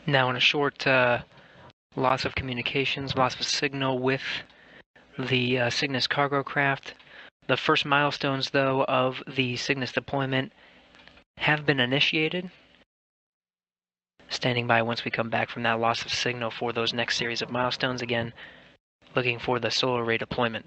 Now in a short loss of communications, loss of signal with the Cygnus cargo craft. The first milestones, though, of the Cygnus deployment have been initiated. Standing by once we come back from that loss of signal for those next series of milestones. Again, looking for the solar array deployment.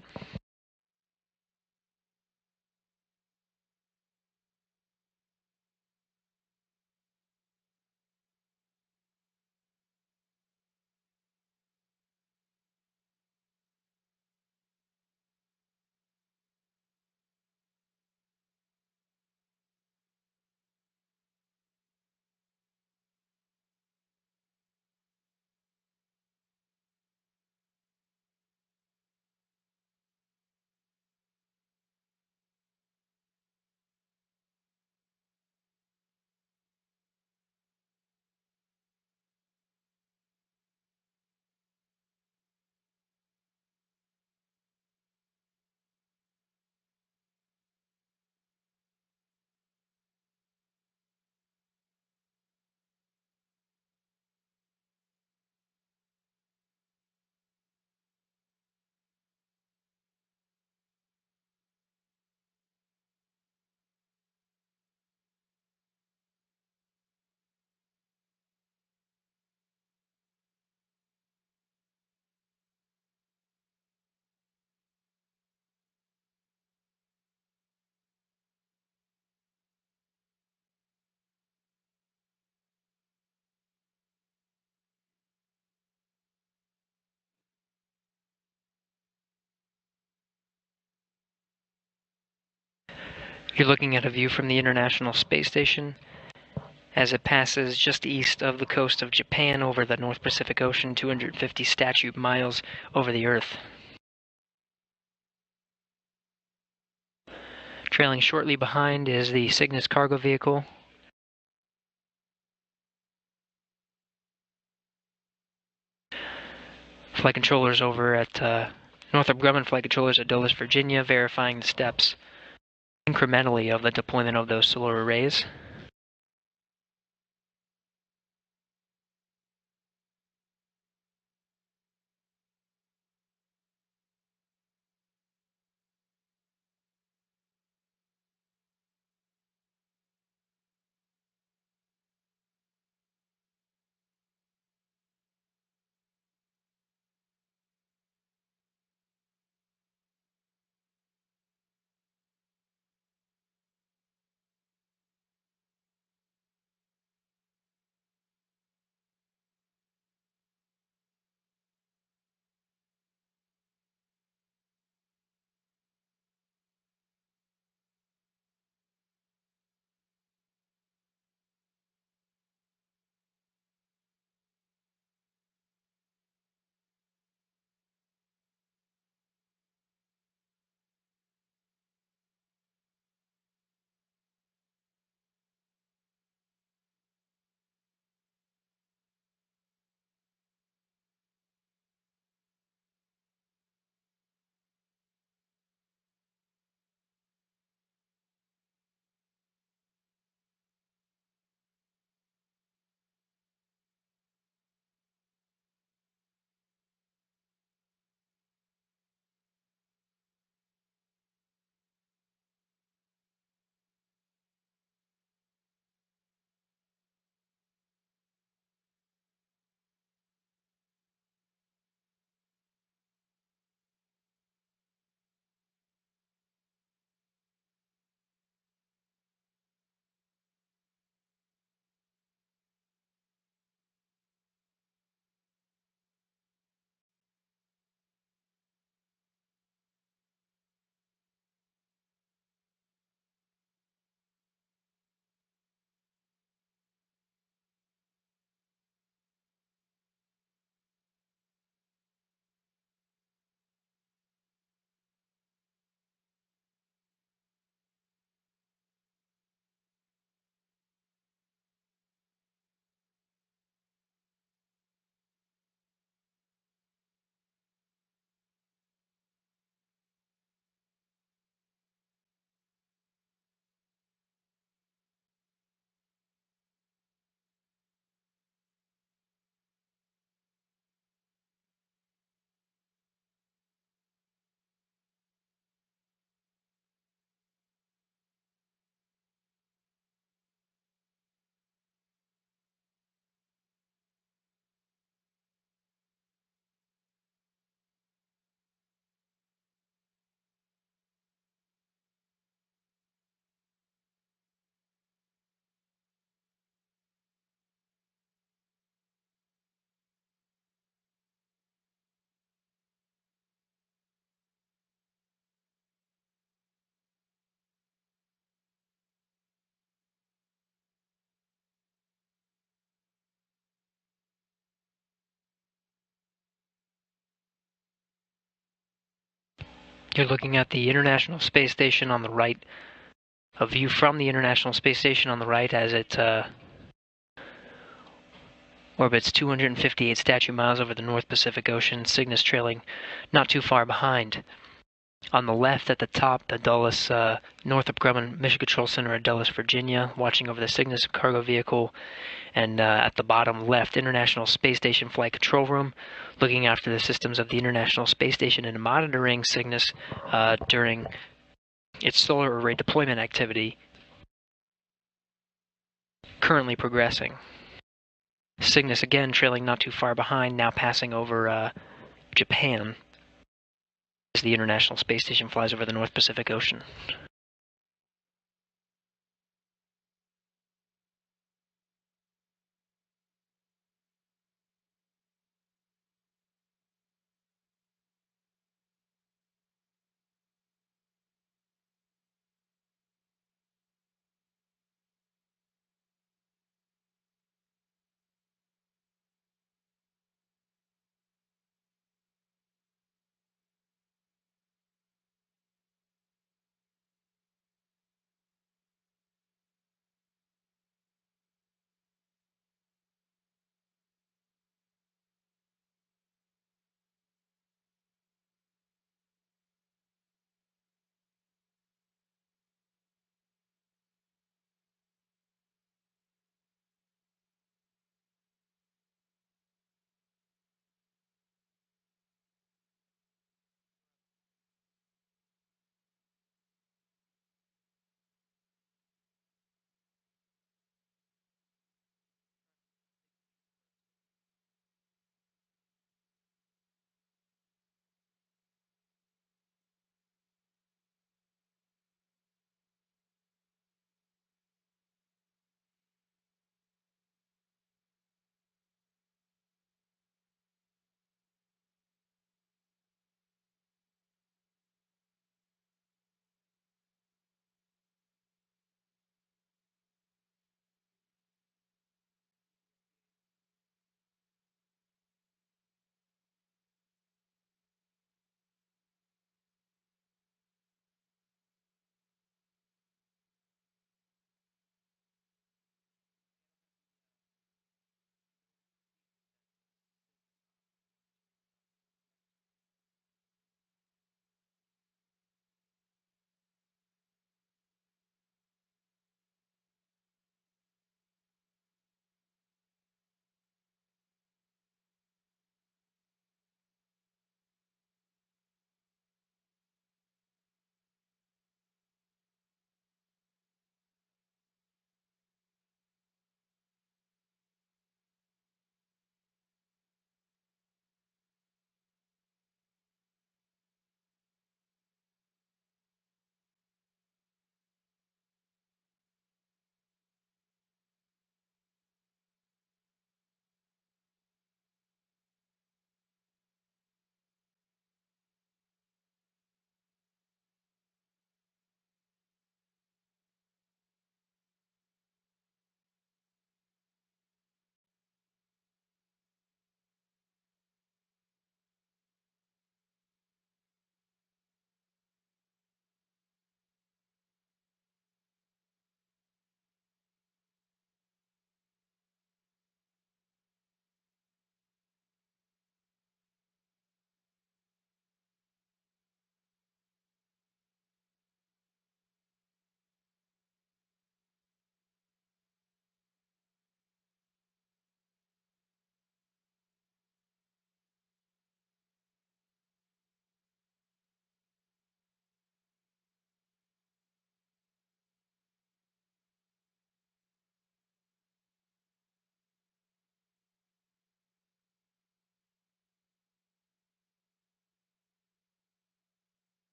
You're looking at a view from the International Space Station as it passes just east of the coast of Japan over the North Pacific Ocean, 250 statute miles over the Earth. Trailing shortly behind is the Cygnus cargo vehicle. Flight controllers over at Northrop Grumman flight controllers at Dulles, Virginia, verifying the steps incrementally of the deployment of those solar arrays. You're looking at the International Space Station on the right, a view from the International Space Station on the right as it orbits 258 statute miles over the North Pacific Ocean, Cygnus trailing not too far behind. On the left at the top, the Dulles Northrop Grumman Mission Control Center at Dulles, Virginia, watching over the Cygnus cargo vehicle. And at the bottom left, International Space Station Flight Control Room, looking after the systems of the International Space Station and monitoring Cygnus during its solar array deployment activity, currently progressing. Cygnus again trailing not too far behind, now passing over Japan as the International Space Station flies over the North Pacific Ocean.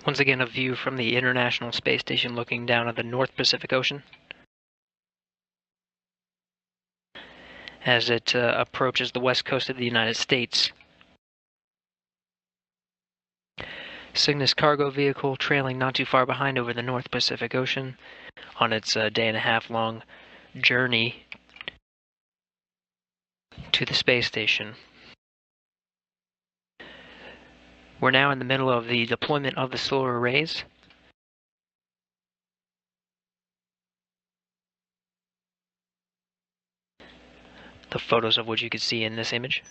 Once again, a view from the International Space Station looking down at the North Pacific Ocean as it approaches the west coast of the United States. Cygnus cargo vehicle trailing not too far behind over the North Pacific Ocean on its day-and-a-half long journey to the space station. We're now in the middle of the deployment of the solar arrays. The photos of which you can see in this image.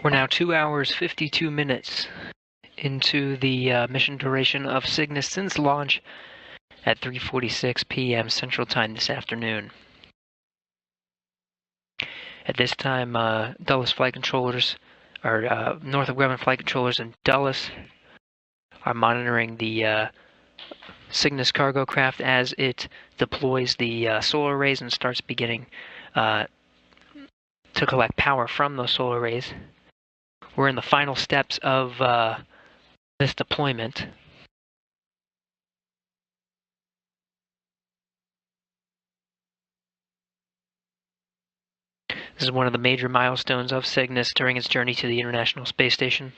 We're now 2 hours 52 minutes into the mission duration of Cygnus since launch at 3:46 p.m. Central Time this afternoon. At this time, Dulles flight controllers, or Northrop Grumman flight controllers in Dulles, are monitoring the Cygnus cargo craft as it deploys the solar arrays and starts beginning to collect power from those solar arrays. We're in the final steps of this deployment. This is one of the major milestones of Cygnus during its journey to the International Space Station.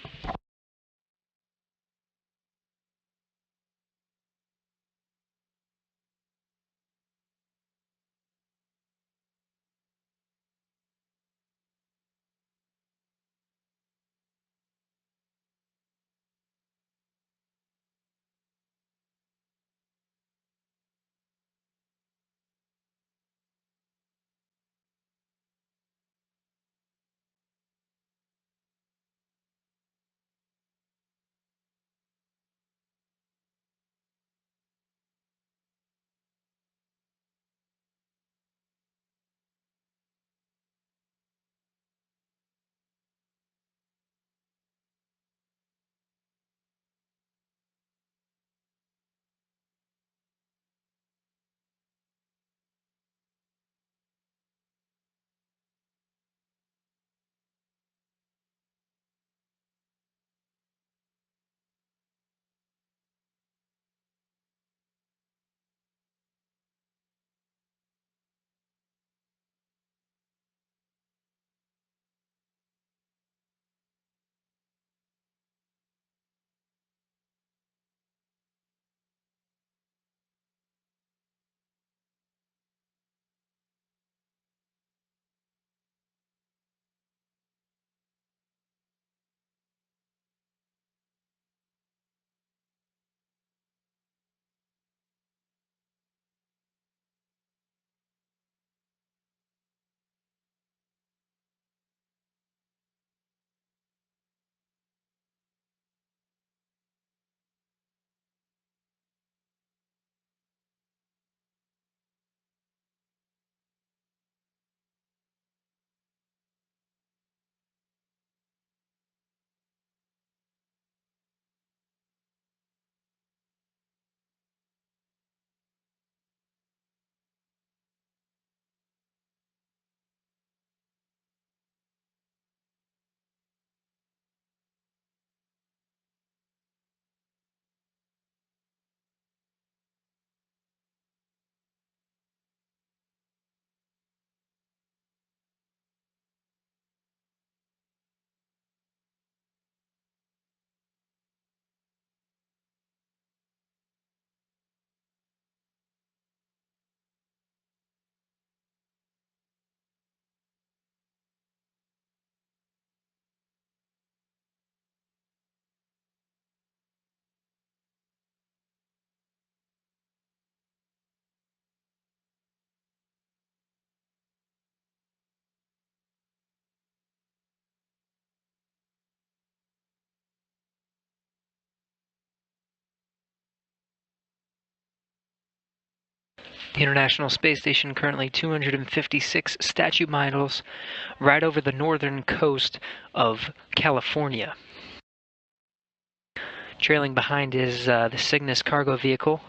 The International Space Station currently 256 statute miles right over the northern coast of California. Trailing behind is the Cygnus cargo vehicle,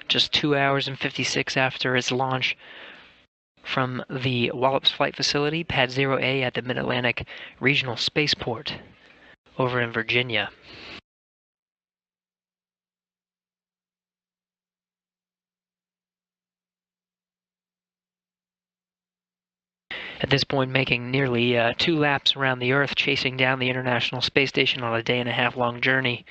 just 2 hours and 56 after its launch from the Wallops Flight Facility, Pad 0A at the Mid-Atlantic Regional Spaceport over in Virginia. At this point, making nearly 2 laps around the Earth, chasing down the International Space Station on a day-and-a-half long journey.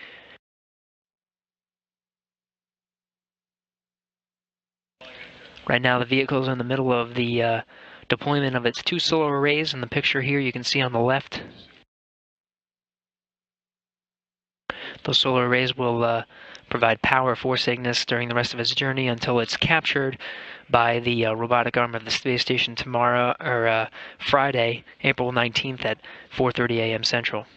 Right now, the vehicle is in the middle of the deployment of its 2 solar arrays. In the picture here, you can see on the left. Those solar arrays will provide power for Cygnus during the rest of its journey until it's captured by the robotic arm of the space station tomorrow, or Friday, April 19th at 4:30 a.m. Central.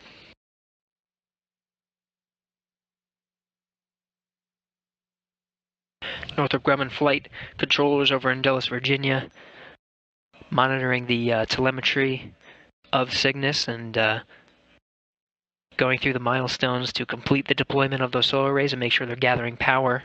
Northrop Grumman flight controllers over in Dulles, Virginia, monitoring the telemetry of Cygnus and going through the milestones to complete the deployment of those solar arrays and make sure they're gathering power.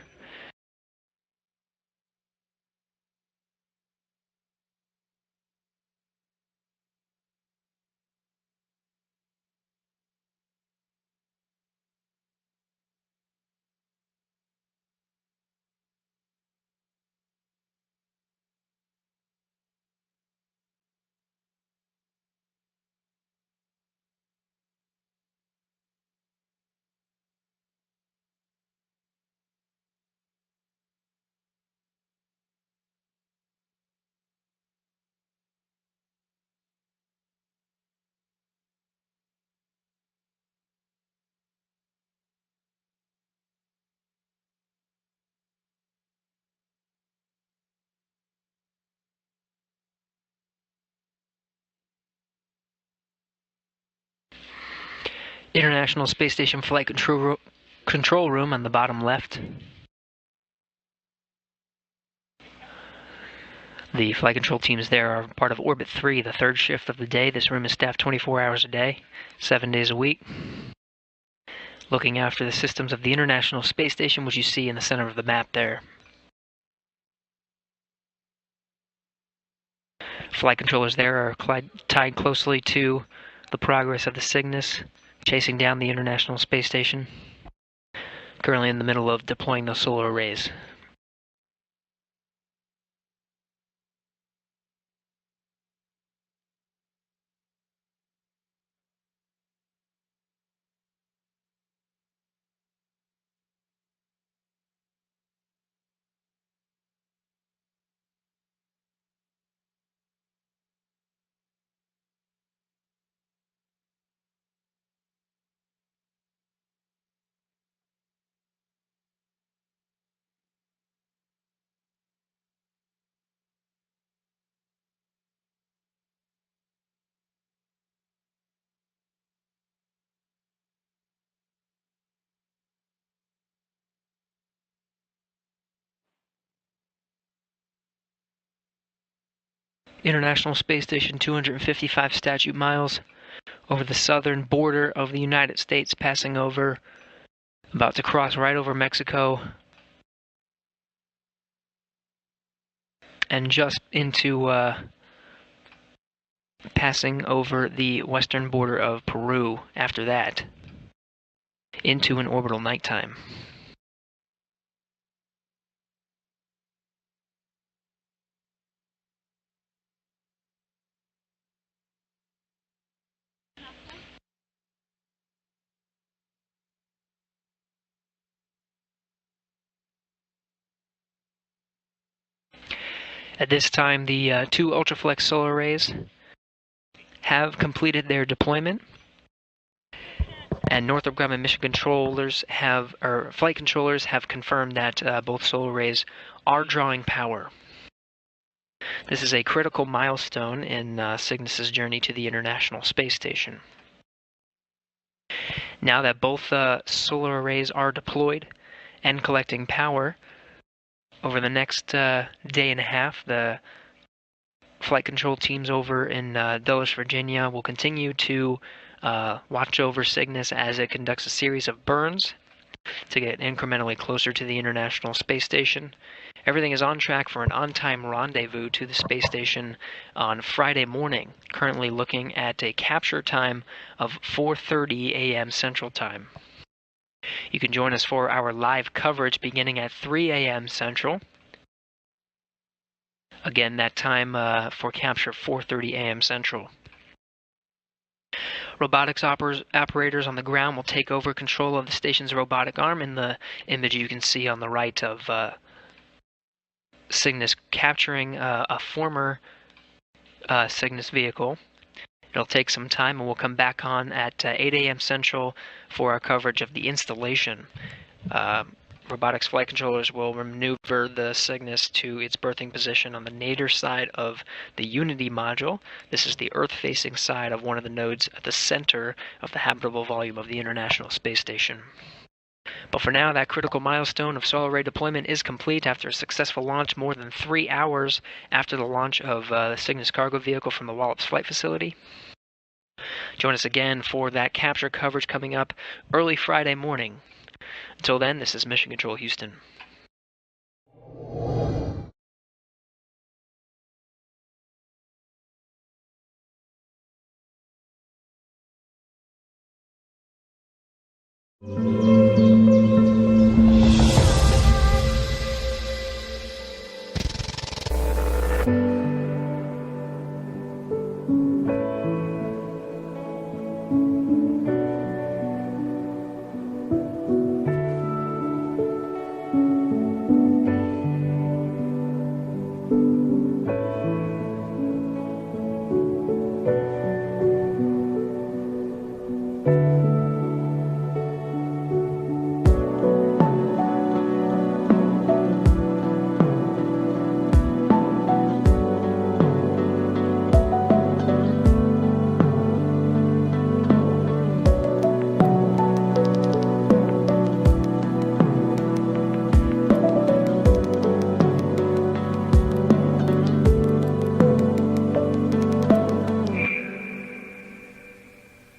International Space Station Flight Control Room on the bottom left. The flight control teams there are part of Orbit 3, the third shift of the day. This room is staffed 24 hours a day, 7 days a week, looking after the systems of the International Space Station, which you see in the center of the map there. Flight controllers there are tied closely to the progress of the Cygnus, chasing down the International Space Station, currently in the middle of deploying those solar arrays. International Space Station, 255 statute miles over the southern border of the United States, passing over, about to cross right over Mexico, and just into passing over the western border of Peru after that, into an orbital nighttime. At this time, the 2 Ultraflex solar arrays have completed their deployment, and Northrop Grumman mission controllers flight controllers have confirmed that both solar arrays are drawing power. This is a critical milestone in Cygnus's journey to the International Space Station. Now that both solar arrays are deployed and collecting power, Over the next day and a half, the flight control teams over in Dulles, Virginia will continue to watch over Cygnus as it conducts a series of burns to get incrementally closer to the International Space Station. Everything is on track for an on-time rendezvous to the space station on Friday morning, currently looking at a capture time of 4:30 a.m. Central Time. You can join us for our live coverage beginning at 3 a.m. Central. Again, that time for capture 4:30 a.m. Central. Robotics operators on the ground will take over control of the station's robotic arm. In the image you can see on the right of Cygnus capturing a former Cygnus vehicle. It'll take some time, and we'll come back on at 8 a.m. Central for our coverage of the installation. Robotics flight controllers will maneuver the Cygnus to its berthing position on the nadir side of the Unity module. This is the Earth-facing side of one of the nodes at the center of the habitable volume of the International Space Station. But for now, that critical milestone of solar array deployment is complete after a successful launch more than 3 hours after the launch of the Cygnus cargo vehicle from the Wallops Flight Facility. Join us again for that capture coverage coming up early Friday morning. Until then, this is Mission Control Houston.